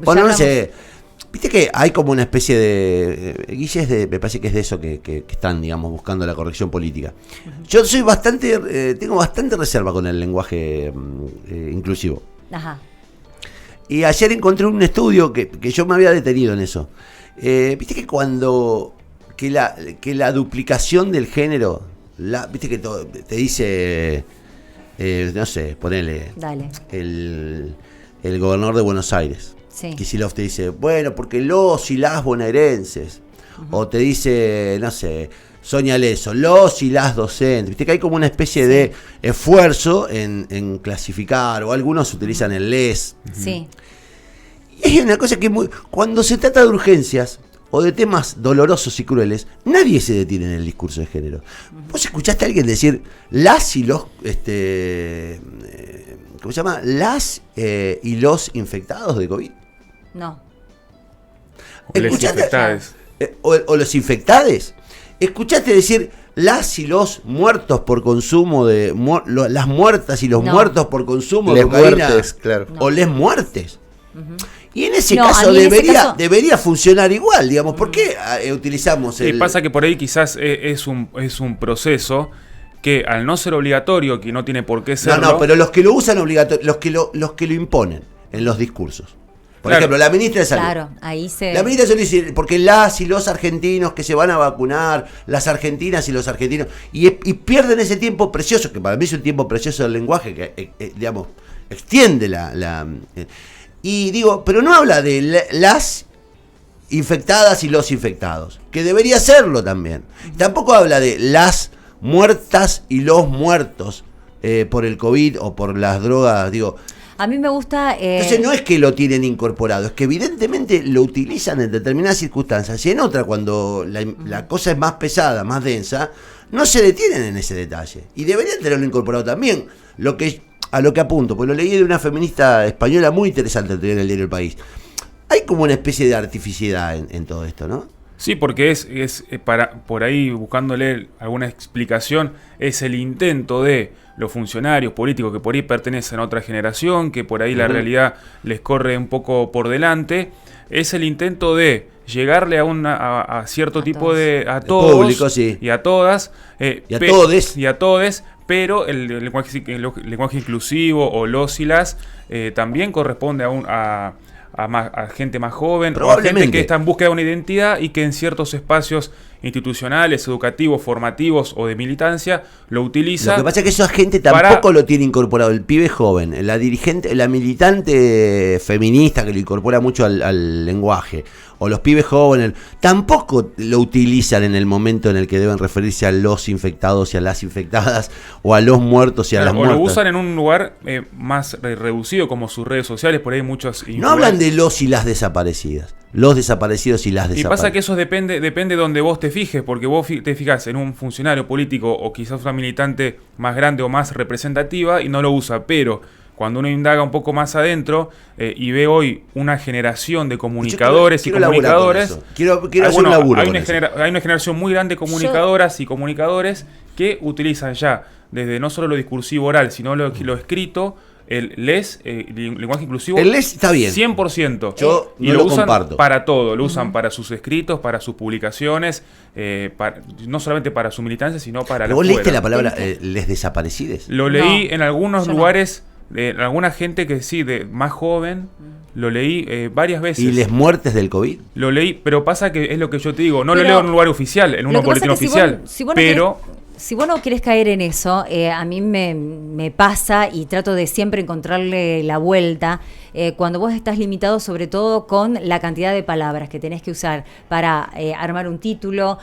Bueno, no sé. Viste que hay como una especie de. Guille me parece que es de eso que están, digamos, buscando la corrección política. Yo soy bastante. Tengo bastante reserva con el lenguaje inclusivo. Ajá. Y ayer encontré un estudio que yo me había detenido en eso. Viste que cuando. Que la duplicación del género. Viste que te dice. No sé, ponele. Dale. El gobernador de Buenos Aires. Sí. Kicillof te dice, bueno, porque los y las bonaerenses. O te dice, no sé, Sonia Leso, los y las docentes. Viste que hay como una especie de esfuerzo en clasificar, o algunos utilizan el les. Sí. Y hay una cosa que cuando se trata de urgencias o de temas dolorosos y crueles, nadie se detiene en el discurso de género. ¿Vos escuchaste a alguien decir las y los, ¿cómo se llama? Las y los infectados de COVID? No. O los infectados. O los infectados. ¿Escuchaste decir las y los muertos por consumo de... las muertas y los muertos por consumo de cocaína? Muertes, claro. O les muertes. Y en ese No, caso a mí en ese caso debería funcionar igual, digamos. ¿Por qué utilizamos Sí, pasa que por ahí quizás es un proceso que al no ser obligatorio, que no tiene por qué serlo... No, pero los que lo usan obligatorio, los que lo imponen en los discursos. Por ejemplo, la ministra de Salud. Claro, ahí se... La ministra de Salud dice, porque las y los argentinos que se van a vacunar, las argentinas y los argentinos, y pierden ese tiempo precioso, que para mí es un tiempo precioso del lenguaje, que, digamos, extiende y digo, pero no habla de las infectadas y los infectados, que debería serlo también. Tampoco habla de las muertas y los muertos por el COVID o por las drogas, digo... A mí me gusta... Entonces no es que lo tienen incorporado, es que evidentemente lo utilizan en determinadas circunstancias y en otra, cuando la cosa es más pesada, más densa, no se detienen en ese detalle. Y deberían tenerlo incorporado también. A lo que apunto, pues lo leí de una feminista española muy interesante en el diario El País. Hay como una especie de artificialidad en todo esto, ¿no? Sí, porque es por ahí, buscándole alguna explicación, es el intento de los funcionarios políticos que por ahí pertenecen a otra generación, que por ahí la realidad les corre un poco por delante, es el intento de llegarle a cierto tipo de... a todos público, sí. Y a todas. Y a todes. Y a todes, pero el lenguaje inclusivo o los y las también corresponde a gente más joven, o a gente que está en búsqueda de una identidad y que en ciertos espacios institucionales, educativos, formativos o de militancia lo utiliza. Lo que pasa es que esa gente tampoco lo tiene incorporado. El pibe joven, la dirigente, la militante feminista que lo incorpora mucho al lenguaje, o los pibes jóvenes, tampoco lo utilizan en el momento en el que deben referirse a los infectados y a las infectadas, o a los muertos y a las muertas. O lo usan en un lugar más reducido, como sus redes sociales, por ahí muchos... No hablan de los y las desaparecidas. Los desaparecidos y las desaparecidas. Y pasa que eso depende de donde vos te fijes, porque vos te fijas en un funcionario político o quizás una militante más grande o más representativa y no lo usa, pero cuando uno indaga un poco más adentro y ve hoy una generación de comunicadores y comunicadoras, quiero hacer un laburo hay una generación muy grande de comunicadoras y comunicadores que utilizan ya desde no solo lo discursivo oral, sino lo escrito, el lenguaje inclusivo. El les está bien. 100%. Yo y no lo lo usan comparto. Para todo. Lo usan para sus escritos, para sus publicaciones, no solamente para su militancia, sino para la... ¿Vos leíste la palabra les desaparecides? Lo leí en algunos lugares, no. Alguna gente que sí, de más joven, lo leí varias veces. ¿Y les muertes del COVID? Lo leí, pero pasa que es lo que yo te digo, no lo leo en un lugar oficial, en un boletín oficial, pero... Si vos no querés caer en eso, a mí me pasa y trato de siempre encontrarle la vuelta cuando vos estás limitado sobre todo con la cantidad de palabras que tenés que usar para armar un título,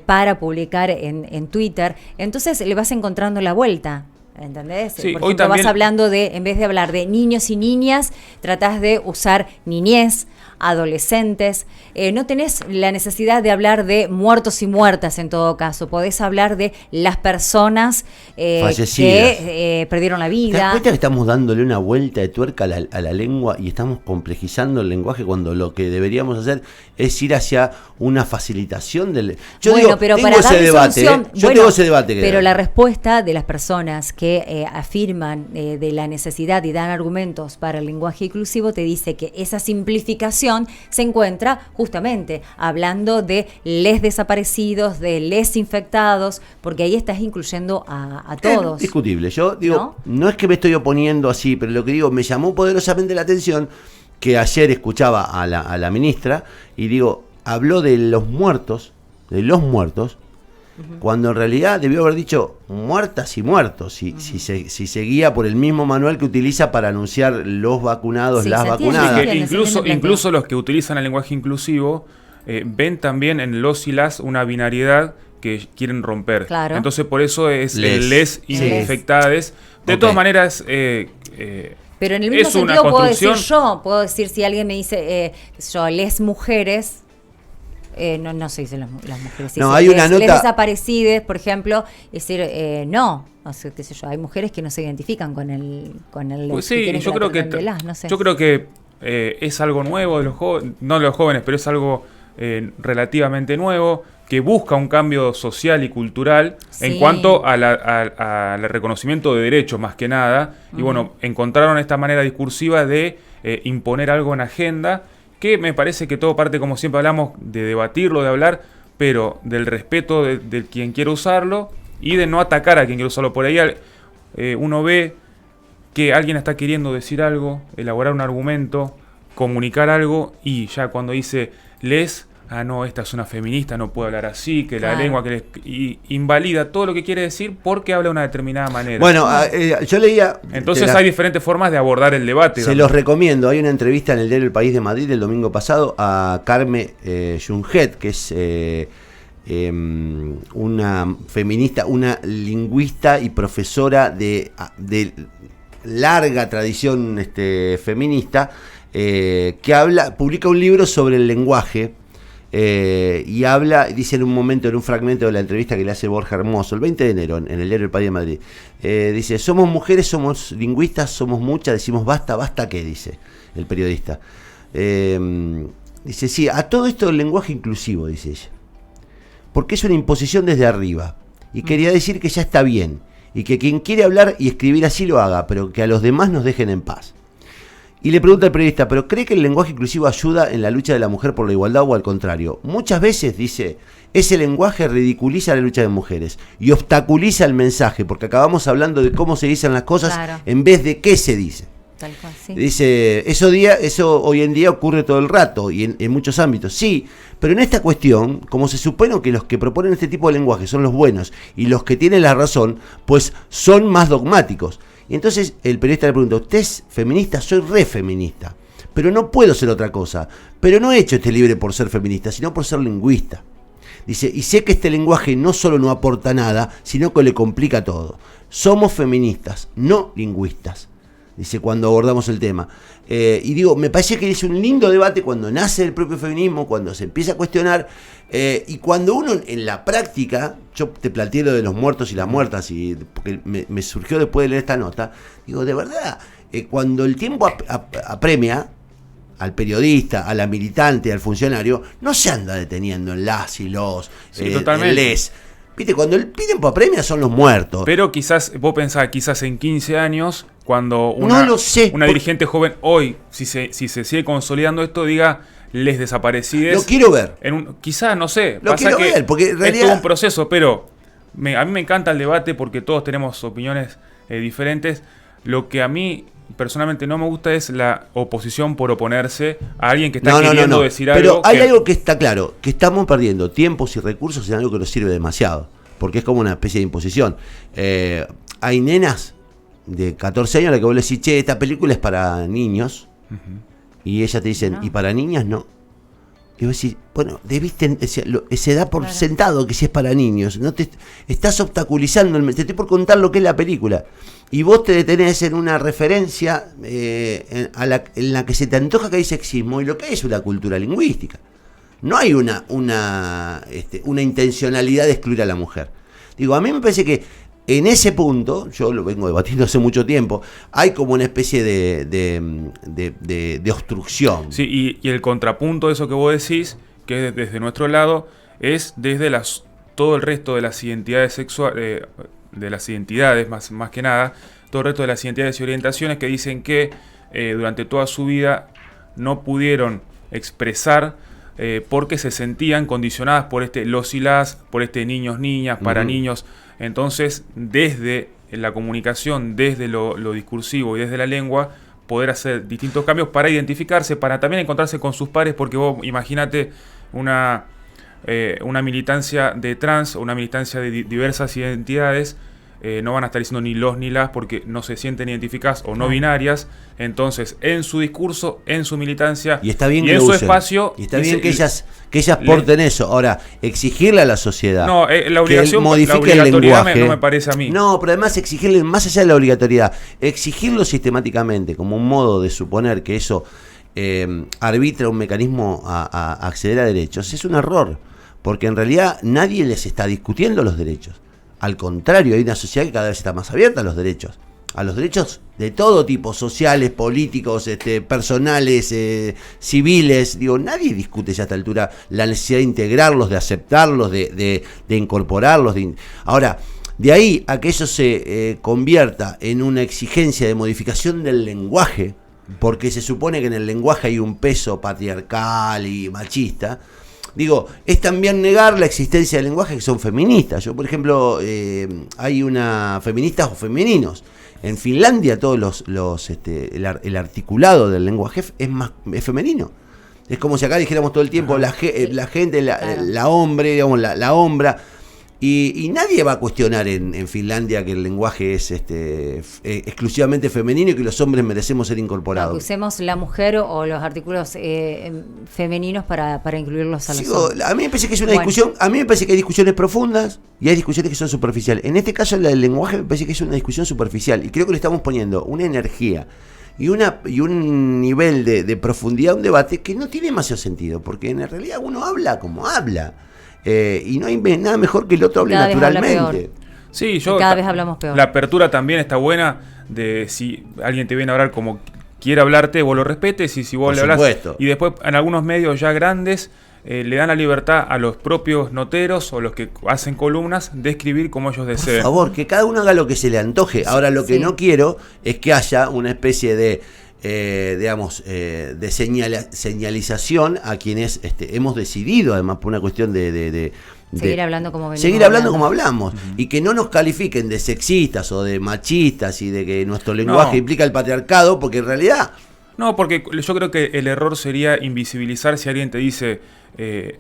para publicar en Twitter, entonces le vas encontrando la vuelta. ¿Entendés? Sí, por hoy ejemplo, también... vas hablando en vez de hablar de niños y niñas, tratás de usar niñez, adolescentes, no tenés la necesidad de hablar de muertos y muertas en todo caso, podés hablar de las personas que perdieron la vida. ¿Te das cuenta que estamos dándole una vuelta de tuerca a la lengua y estamos complejizando el lenguaje cuando lo que deberíamos hacer es ir hacia una facilitación del... Yo bueno, digo, pero tengo para ese darle debate, solución, yo tengo ese debate. Pero la respuesta de las personas que que afirman de la necesidad y dan argumentos para el lenguaje inclusivo, te dice que esa simplificación se encuentra justamente hablando de les desaparecidos, de les infectados, porque ahí estás incluyendo a todos. Es discutible. Yo digo, no es que me estoy oponiendo así, pero lo que digo, me llamó poderosamente la atención que ayer escuchaba a la ministra y digo, habló de los muertos, cuando en realidad debió haber dicho muertas y muertos, si seguía por el mismo manual que utiliza para anunciar los vacunados, las vacunadas. Que incluso los que utilizan el lenguaje inclusivo ven también en los y las una binariedad que quieren romper. Claro. Entonces por eso es les infectades. De todas maneras... pero en el mismo sentido puedo decir si alguien me dice les mujeres, no se dice las mujeres, no, hay una nota, les desaparecides, por ejemplo, es decir, o sea, qué sé yo, hay mujeres que no se identifican con el pues sí, yo creo que es algo nuevo de los jóvenes, no de los jóvenes, pero es algo relativamente nuevo, que busca un cambio social y cultural en cuanto al reconocimiento de derechos más que nada. Y bueno, encontraron esta manera discursiva de imponer algo en agenda, que me parece que todo parte, como siempre hablamos, de debatirlo, de hablar, pero del respeto de quien quiere usarlo y de no atacar a quien quiere usarlo. Por ahí uno ve que alguien está queriendo decir algo, elaborar un argumento, comunicar algo, y ya cuando dice no, esta es una feminista, no puede hablar así, que la lengua y invalida todo lo que quiere decir porque habla de una determinada manera. Bueno, yo leía... Entonces hay diferentes formas de abordar el debate. Se los recomiendo. Hay una entrevista en el diario El País de Madrid el domingo pasado a Carme Junget, que es una feminista, una lingüista y profesora de larga tradición feminista, que publica un libro sobre el lenguaje. Y dice en un momento, en un fragmento de la entrevista que le hace Borja Hermoso, el 20 de enero, en el diario El País de Madrid, dice, somos mujeres, somos lingüistas, somos muchas, decimos basta, ¿qué? Dice el periodista. Dice, sí, a todo esto del lenguaje inclusivo, dice ella, porque es una imposición desde arriba, y quería decir que ya está bien, y que quien quiere hablar y escribir así lo haga, pero que a los demás nos dejen en paz. Y le pregunta al periodista, ¿pero cree que el lenguaje inclusivo ayuda en la lucha de la mujer por la igualdad o al contrario? Muchas veces, dice, ese lenguaje ridiculiza la lucha de mujeres y obstaculiza el mensaje, porque acabamos hablando de cómo se dicen las cosas en vez de qué se dice. Tal cual, sí. Dice, eso hoy en día ocurre todo el rato y en muchos ámbitos, sí, pero en esta cuestión, como se supone que los que proponen este tipo de lenguaje son los buenos y los que tienen la razón, pues son más dogmáticos. Y entonces el periodista le pregunta, ¿usted es feminista? Soy re feminista, pero no puedo ser otra cosa. Pero no he hecho este libro por ser feminista, sino por ser lingüista. Dice, y sé que este lenguaje no solo no aporta nada, sino que le complica todo. Somos feministas, no lingüistas, dice, cuando abordamos el tema. Y digo, me parece que es un lindo debate cuando nace el propio feminismo, cuando se empieza a cuestionar, y cuando uno en la práctica, yo te planteé lo de los muertos y las muertas, porque me surgió después de leer esta nota, digo, de verdad, cuando el tiempo apremia al periodista, a la militante, al funcionario, no se anda deteniendo en las y los, en les. ¿Viste? Cuando el tiempo apremia son los muertos. Pero quizás, vos pensás, quizás en 15 años, cuando una dirigente joven hoy, si se sigue consolidando esto, diga, les desaparecides. Lo quiero ver. Quizás, no sé. Lo quiero ver, porque en realidad... Es todo un proceso, pero a mí me encanta el debate porque todos tenemos opiniones diferentes. Lo que a mí personalmente no me gusta es la oposición por oponerse a alguien que está queriendo decir algo. Pero hay algo que está claro, que estamos perdiendo tiempos y recursos en algo que nos sirve demasiado, porque es como una especie de imposición. Hay nenas de 14 años a las que vos le decís, che, esta película es para niños, y ellas te dicen, ¿y para niñas no? Y vos decís, bueno, se da por sentado que si es para niños, no te estás obstaculizando, te estoy por contar lo que es la película, y vos te detenés en una referencia en la que se te antoja que hay sexismo, y lo que hay es una cultura lingüística. No hay una intencionalidad de excluir a la mujer. Digo, a mí me parece que en ese punto, yo lo vengo debatiendo hace mucho tiempo, hay como una especie de obstrucción. Sí, y el contrapunto de eso que vos decís, que desde nuestro lado, es desde todo el resto de las identidades sexuales, las identidades, más que nada, todo el resto de las identidades y orientaciones que dicen que durante toda su vida no pudieron expresar porque se sentían condicionadas por los y las, por niños, niñas, para niños. Entonces, desde la comunicación, desde lo discursivo y desde la lengua, poder hacer distintos cambios para identificarse, para también encontrarse con sus pares, porque vos imagínate una militancia de trans, una militancia de diversas identidades, no van a estar diciendo ni los ni las porque no se sienten identificadas o no binarias. Entonces, en su discurso, en su militancia y está bien y que en lo su usen. espacio, y está bien que ellas porten eso. Ahora, exigirle a la sociedad la obligación, que modifique la el lenguaje no me parece a mí. No, pero además exigirle, más allá de la obligatoriedad, exigirlo sistemáticamente como un modo de suponer que eso arbitra un mecanismo a acceder a derechos, es un error, porque en realidad nadie les está discutiendo los derechos. Al contrario, hay una sociedad que cada vez está más abierta a los derechos de todo tipo, sociales, políticos, personales, civiles. Digo, nadie discute ya a esta altura la necesidad de integrarlos, de aceptarlos, de incorporarlos. Ahora, de ahí a que eso se convierta en una exigencia de modificación del lenguaje, porque se supone que en el lenguaje hay un peso patriarcal y machista. Digo, es también negar la existencia de lenguajes que son feministas. Yo, por ejemplo, hay una feministas o femeninos. En Finlandia todos el articulado del lenguaje es femenino. Es como si acá dijéramos todo el tiempo la gente, la hombre, digamos, la hombra. Y nadie va a cuestionar en Finlandia que el lenguaje es exclusivamente femenino y que los hombres merecemos ser incorporados. No, que usemos la mujer o los artículos femeninos para incluirlos a los hombres. A mí me parece que es una discusión, a mí me parece que hay discusiones profundas y hay discusiones que son superficiales. En este caso el lenguaje me parece que es una discusión superficial y creo que le estamos poniendo una energía y un nivel de profundidad a un debate que no tiene demasiado sentido, porque en realidad uno habla como habla. Y no hay nada mejor que el otro hable naturalmente. Sí, cada vez hablamos peor. La apertura también está buena de si alguien te viene a hablar como quiere hablarte, vos lo respetes, y si vos le hablas. Y después en algunos medios ya grandes le dan la libertad a los propios noteros o los que hacen columnas de escribir como ellos deseen. Por favor, que cada uno haga lo que se le antoje. Ahora lo que no quiero es que haya una especie de de señalización a quienes hemos decidido, además por una cuestión de seguir hablando como venimos seguir hablando como hablamos, y que no nos califiquen de sexistas o de machistas y de que nuestro lenguaje implica el patriarcado, porque en realidad... No, porque yo creo que el error sería invisibilizar si alguien te dice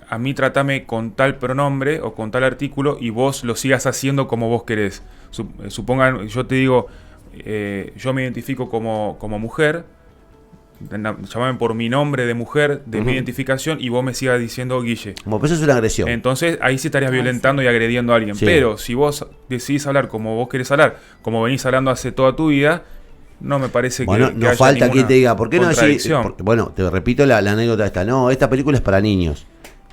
a mí tratame con tal pronombre o con tal artículo y vos lo sigas haciendo como vos querés. Supongan, yo te digo, yo me identifico como mujer, llamame por mi nombre de mujer, de mi identificación, y vos me sigas diciendo Guille. Como pues eso es una agresión. Entonces ahí sí estarías violentando y agrediendo a alguien. Sí. Pero si vos decidís hablar como vos querés hablar, como venís hablando hace toda tu vida, no me parece que no haya falta quien te diga, ¿por qué no decís? Bueno, te repito la anécdota esta. No, esta película es para niños.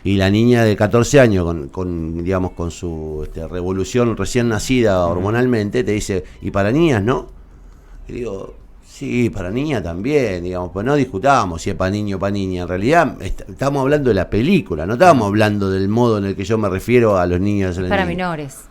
Y la niña de 14 años, con su revolución recién nacida hormonalmente, te dice, ¿y para niñas no? Y digo, sí, para niña también, digamos, pues no discutamos si es para niño o para niña. En realidad estamos hablando de la película, no estábamos hablando del modo en el que yo me refiero a los niños. Para menores.